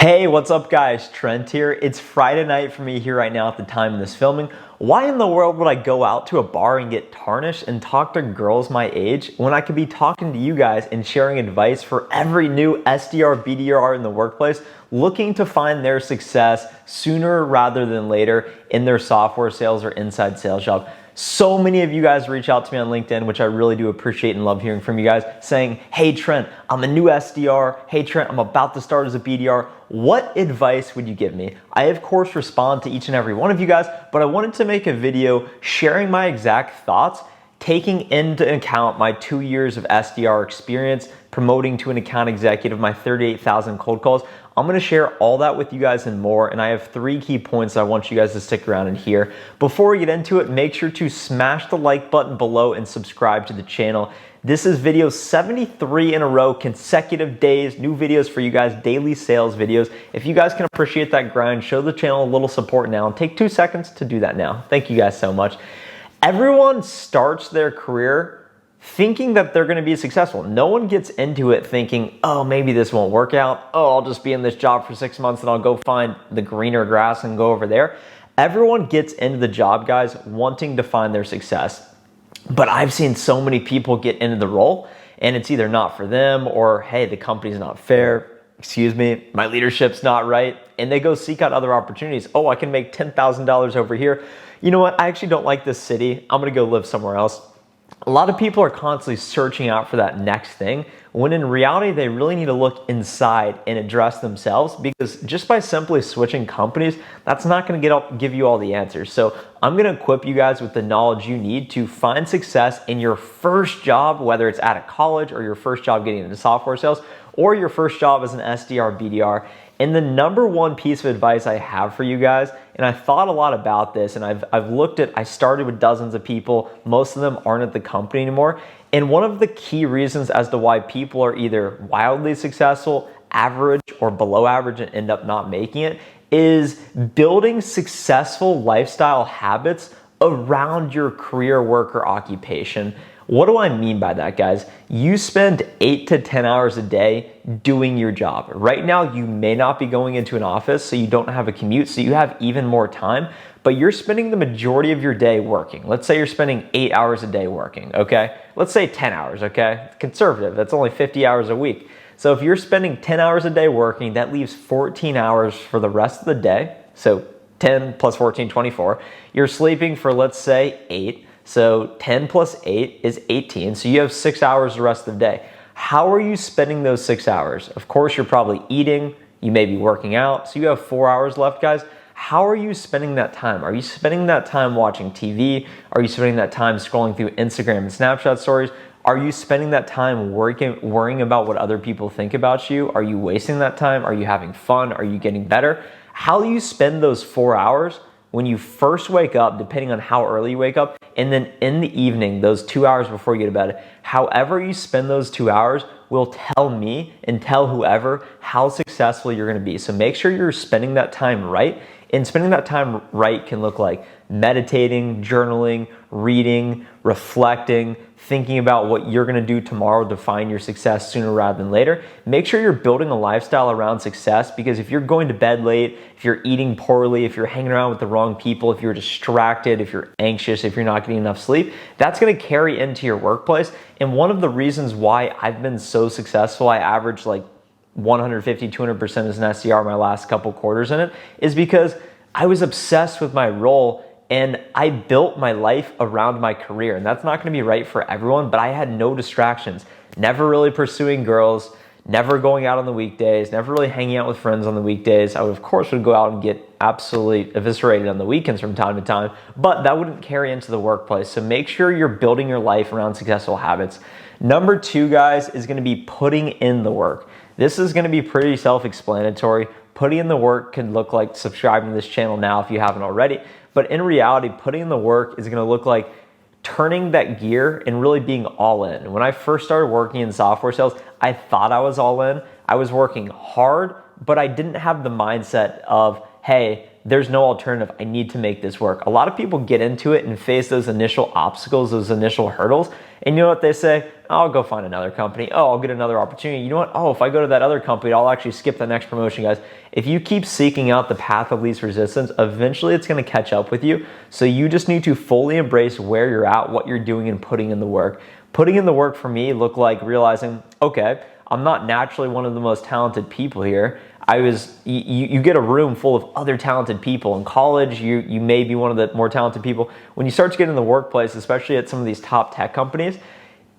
Hey, what's up guys? Trent here. It's Friday night for me here right now at the time of this filming. Why in the world would I go out to a bar and get tarnished and talk to girls my age when I could be talking to you guys and sharing advice for every new SDR BDR in the workplace looking to find their success sooner rather than later in their software sales or inside sales job? So many of you guys reach out to me on LinkedIn, which I really do appreciate and love hearing from you guys, saying, hey Trent, I'm a new SDR. Hey Trent, I'm about to start as a BDR. What advice would you give me? I of course respond to each and every one of you guys, but I wanted to make a video sharing my exact thoughts, taking into account my 2 years of SDR experience, promoting to an account executive, my 38,000 cold calls. I'm gonna share all that with you guys and more, and I have 3 key points I want you guys to stick around and hear. Before we get into it, make sure to smash the like button below and subscribe to the channel. This is video 73 in a row, consecutive days, new videos for you guys, daily sales videos. If you guys can appreciate that grind, show the channel a little support now, and take 2 seconds to do that now. Thank you guys so much. Everyone starts their career thinking that they're gonna be successful. No one gets into it thinking, oh, maybe this won't work out. Oh, I'll just be in this job for 6 months and I'll go find the greener grass and go over there. Everyone gets into the job, guys, wanting to find their success. But I've seen so many people get into the role and it's either not for them or, hey, the company's not fair. Excuse me, my leadership's not right. And they go seek out other opportunities. Oh, I can make $10,000 over here. You know what? I actually don't like this city. I'm gonna go live somewhere else. A lot of people are constantly searching out for that next thing, when in reality, they really need to look inside and address themselves, because just by simply switching companies, that's not gonna give you all the answers. So I'm gonna equip you guys with the knowledge you need to find success in your first job, whether it's out of college or your first job getting into software sales, or your first job as an SDR BDR. And the number one piece of advice I have for you guys, and I thought a lot about this, and I started with dozens of people, most of them aren't at the company anymore. And one of the key reasons as to why people are either wildly successful, average, or below average and end up not making it is building successful lifestyle habits around your career, work, or occupation. What do I mean by that, guys? You spend 8 to 10 hours a day doing your job. Right now, you may not be going into an office, so you don't have a commute, so you have even more time, but you're spending the majority of your day working. Let's say you're spending 8 hours a day working, okay? Let's say 10 hours, okay? Conservative, that's only 50 hours a week. So if you're spending 10 hours a day working, that leaves 14 hours for the rest of the day. So 10 plus 14, 24. You're sleeping for, let's say, 8. So 10 plus 8 is 18. So you have 6 hours the rest of the day. How are you spending those 6 hours? Of course, you're probably eating. You may be working out. So you have 4 hours left, guys. How are you spending that time? Are you spending that time watching TV? Are you spending that time scrolling through Instagram and Snapchat stories? Are you spending that time worrying about what other people think about you? Are you wasting that time? Are you having fun? Are you getting better? How you spend those 4 hours when you first wake up, depending on how early you wake up, and then in the evening, those 2 hours before you get to bed, however you spend those 2 hours will tell me and tell whoever how successful you're gonna be. So make sure you're spending that time right. And spending that time right can look like meditating, journaling, reading, reflecting, thinking about what you're gonna do tomorrow to find your success sooner rather than later. Make sure you're building a lifestyle around success, because if you're going to bed late, if you're eating poorly, if you're hanging around with the wrong people, if you're distracted, if you're anxious, if you're not getting enough sleep, that's gonna carry into your workplace. And one of the reasons why I've been so successful, I average like 150, 200% as an SDR my last couple quarters in it, is because I was obsessed with my role and I built my life around my career. And that's not gonna be right for everyone, but I had no distractions, never really pursuing girls, never going out on the weekdays, never really hanging out with friends on the weekdays. I would, of course, would go out and get absolutely eviscerated on the weekends from time to time, but that wouldn't carry into the workplace. So make sure you're building your life around successful habits. Number 2, guys, is gonna be putting in the work. This is gonna be pretty self-explanatory. Putting in the work can look like subscribing to this channel now if you haven't already, but in reality, putting in the work is gonna look like turning that gear and really being all in. When I first started working in software sales, I thought I was all in. I was working hard, but I didn't have the mindset of, hey, there's no alternative. I need to make this work. A lot of people get into it and face those initial obstacles, those initial hurdles. And you know what they say? I'll go find another company. Oh, I'll get another opportunity. You know what? Oh, if I go to that other company, I'll actually skip the next promotion, guys. If you keep seeking out the path of least resistance, eventually it's going to catch up with you. So you just need to fully embrace where you're at, what you're doing, and putting in the work. Putting in the work for me looked like realizing, okay, I'm not naturally one of the most talented people here. You get a room full of other talented people. In college, you may be one of the more talented people. When you start to get in the workplace, especially at some of these top tech companies,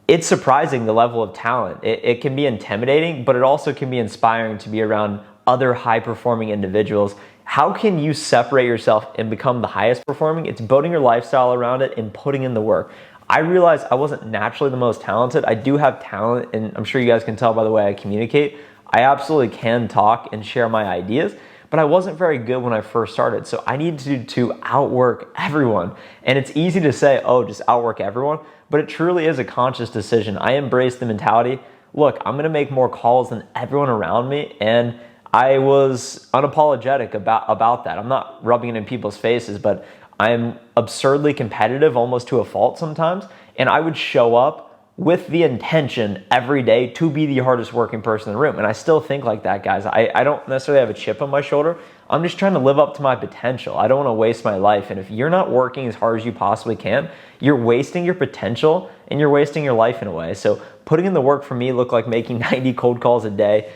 it's surprising the level of talent. It can be intimidating, but it also can be inspiring to be around other high-performing individuals. How can you separate yourself and become the highest performing? It's building your lifestyle around it and putting in the work. I realized I wasn't naturally the most talented. I do have talent, and I'm sure you guys can tell by the way I communicate. I absolutely can talk and share my ideas, but I wasn't very good when I first started. So I needed to outwork everyone. And it's easy to say, oh, just outwork everyone, but it truly is a conscious decision. I embrace the mentality, look, I'm gonna make more calls than everyone around me, and I was unapologetic about that. I'm not rubbing it in people's faces, but I'm absurdly competitive, almost to a fault sometimes, and I would show up with the intention every day to be the hardest working person in the room. And I still think like that, guys. I don't necessarily have a chip on my shoulder. I'm just trying to live up to my potential. I don't want to waste my life. And if you're not working as hard as you possibly can, you're wasting your potential and you're wasting your life in a way. So putting in the work for me looked like making 90 cold calls a day,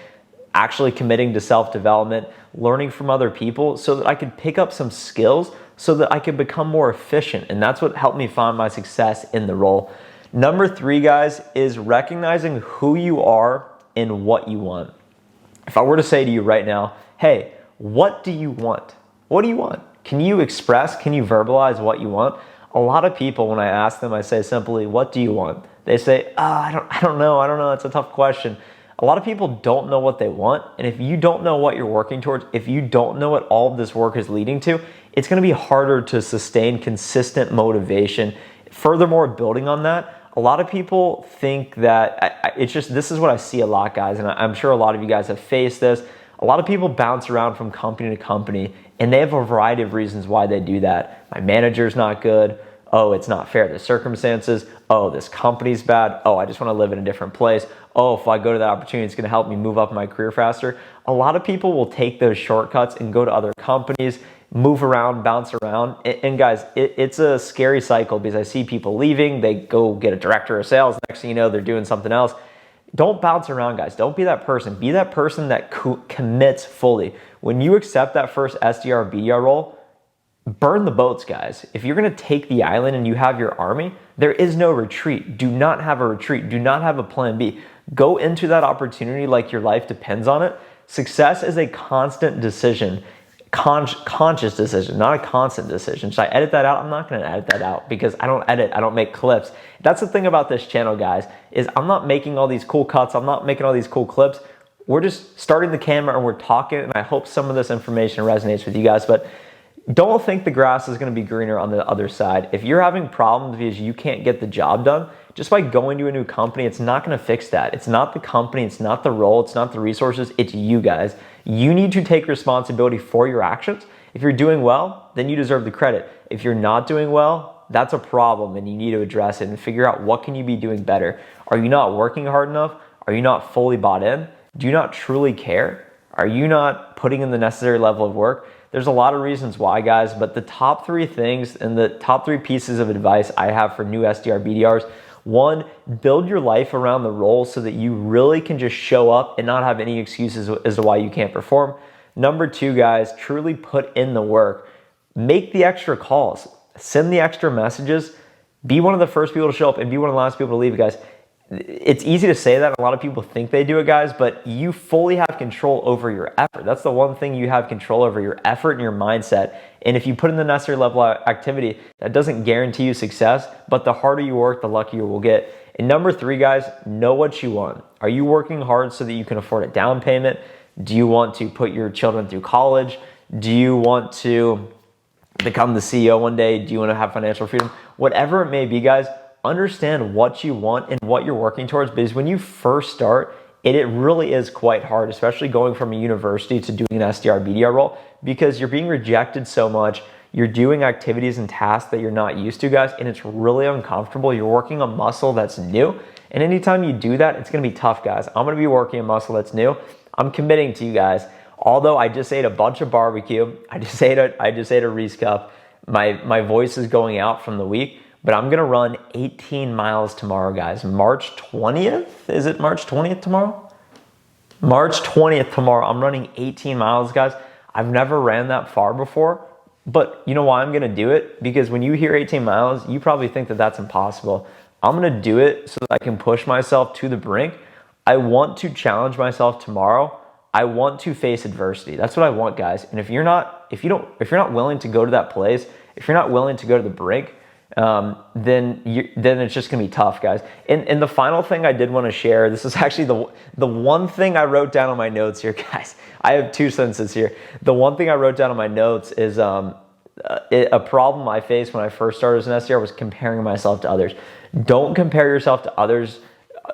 actually committing to self-development, learning from other people so that I could pick up some skills so that I could become more efficient. And that's what helped me find my success in the role. Number 3, guys, is recognizing who you are and what you want. If I were to say to you right now, hey, what do you want? What do you want? Can you express, can you verbalize what you want? A lot of people, when I ask them, I say simply, what do you want? They say, I don't know. It's a tough question. A lot of people don't know what they want. And if you don't know what you're working towards, if you don't know what all of this work is leading to, it's going to be harder to sustain consistent motivation. Furthermore, building on that, a lot of people think that this is what I see a lot, guys, and I'm sure a lot of you guys have faced this. A lot of people bounce around from company to company, and they have a variety of reasons why they do that. My manager's not good. Oh, it's not fair, the circumstances. Oh, this company's bad. Oh, I just want to live in a different place. Oh, if I go to that opportunity, it's going to help me move up my career faster. A lot of people will take those shortcuts and go to other companies, move around, bounce around. And guys, it's a scary cycle because I see people leaving, they go get a director of sales, next thing you know, they're doing something else. Don't bounce around, guys. Don't be that person. Be that person that commits fully. When you accept that first SDR BDR role, burn the boats, guys. If you're going to take the island and you have your army, there is no retreat. Do not have a retreat. Do not have a plan B. Go into that opportunity like your life depends on it. Success is a constant decision. Conscious decision, not a constant decision. Should I edit that out? I'm not going to edit that out because I don't edit. I don't make clips. That's the thing about this channel, guys, is I'm not making all these cool cuts. I'm not making all these cool clips. We're just starting the camera and we're talking, and I hope some of this information resonates with you guys, but don't think the grass is going to be greener on the other side. If you're having problems because you can't get the job done, just by going to a new company, it's not going to fix that. It's not the company, it's not the role, it's not the resources, it's you guys. You need to take responsibility for your actions. If you're doing well, then you deserve the credit. If you're not doing well, that's a problem and you need to address it and figure out what can you be doing better. Are you not working hard enough? Are you not fully bought in? Do you not truly care? Are you not putting in the necessary level of work? There's a lot of reasons why, guys, but the top 3 things and the top 3 pieces of advice I have for new SDR BDRs: 1, build your life around the role so that you really can just show up and not have any excuses as to why you can't perform. Number 2, guys, truly put in the work. Make the extra calls. Send the extra messages. Be one of the first people to show up and be one of the last people to leave, guys. It's easy to say that. A lot of people think they do it, guys, but you fully have control over your effort. That's the one thing you have control over, your effort and your mindset. And if you put in the necessary level of activity, that doesn't guarantee you success, but the harder you work, the luckier you will get. And number 3, guys, know what you want. Are you working hard so that you can afford a down payment? Do you want to put your children through college? Do you want to become the CEO one day? Do you want to have financial freedom? Whatever it may be, guys, understand what you want and what you're working towards, because when you first start, it really is quite hard, especially going from a university to doing an SDR BDR role, because you're being rejected so much. You're doing activities and tasks that you're not used to, guys, and it's really uncomfortable. You're working a muscle that's new, and anytime you do that, it's gonna be tough, guys. I'm gonna be working a muscle that's new. I'm committing to you guys. Although I just ate a bunch of barbecue, I just ate a Reese cup. My voice is going out from the week, but I'm gonna run 18 miles tomorrow, guys. March 20th? Is it March 20th tomorrow? March 20th tomorrow. I'm running 18 miles, guys. I've never ran that far before, but you know why I'm gonna do it? Because when you hear 18 miles, you probably think that that's impossible. I'm gonna do it so that I can push myself to the brink. I want to challenge myself tomorrow. I want to face adversity. That's what I want, guys. And if you're not willing to go to that place, if you're not willing to go to the brink, then it's just gonna be tough, guys. And the final thing I did want to share, this is actually the one thing I wrote down on my notes here, guys. I have 2 sentences here. The one thing I wrote down on my notes is a problem I faced when I first started as an SDR was comparing myself to others. Don't compare yourself to others.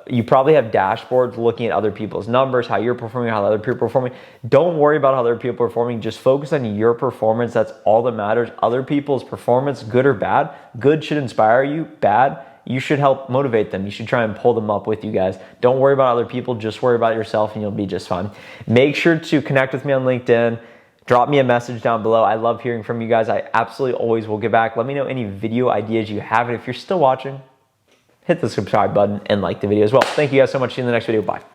You probably have dashboards looking at other people's numbers, how you're performing, how other people are performing. Don't worry about how other people are performing. Just focus on your performance. That's all that matters. Other people's performance, good or bad, good should inspire you. Bad, you should help motivate them. You should try and pull them up with you, guys. Don't worry about other people. Just worry about yourself and you'll be just fine. Make sure to connect with me on LinkedIn. Drop me a message down below. I love hearing from you guys. I absolutely always will get back. Let me know any video ideas you have. And if you're still watching, hit the subscribe button and like the video as well. Thank you guys so much. See you in the next video. Bye.